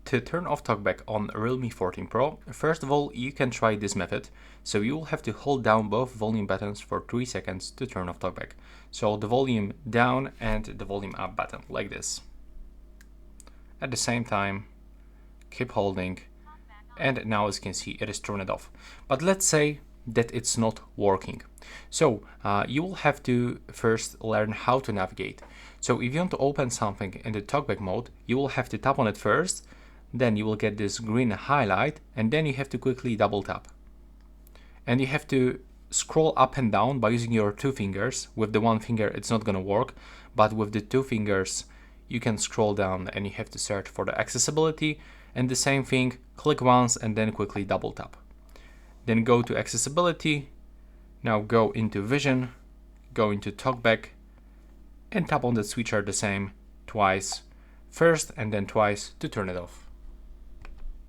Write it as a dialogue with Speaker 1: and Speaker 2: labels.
Speaker 1: to turn off Talkback on Realme 14 Pro, first of all, you can try this method. So you will have to hold down both volume buttons for 3 seconds to turn off Talkback. So the volume down and the volume up button, like this. At the same time, keep holding, and now as you can see, it is turned off. But let's say that it's not working. So you will have to first learn how to navigate. So if you want to open something in the Talkback mode, you will have to tap on it first, then you will get this green highlight, and then you have to quickly double tap. And you have to scroll up and down by using your 2 fingers. With the 1 finger it's not gonna work, but with the 2 fingers you can scroll down and you have to search for the accessibility, and the same thing, click once and then quickly double tap. Then go to accessibility, now go into vision, go into Talkback, and tap on the switcher the same twice, first and then twice to turn it off.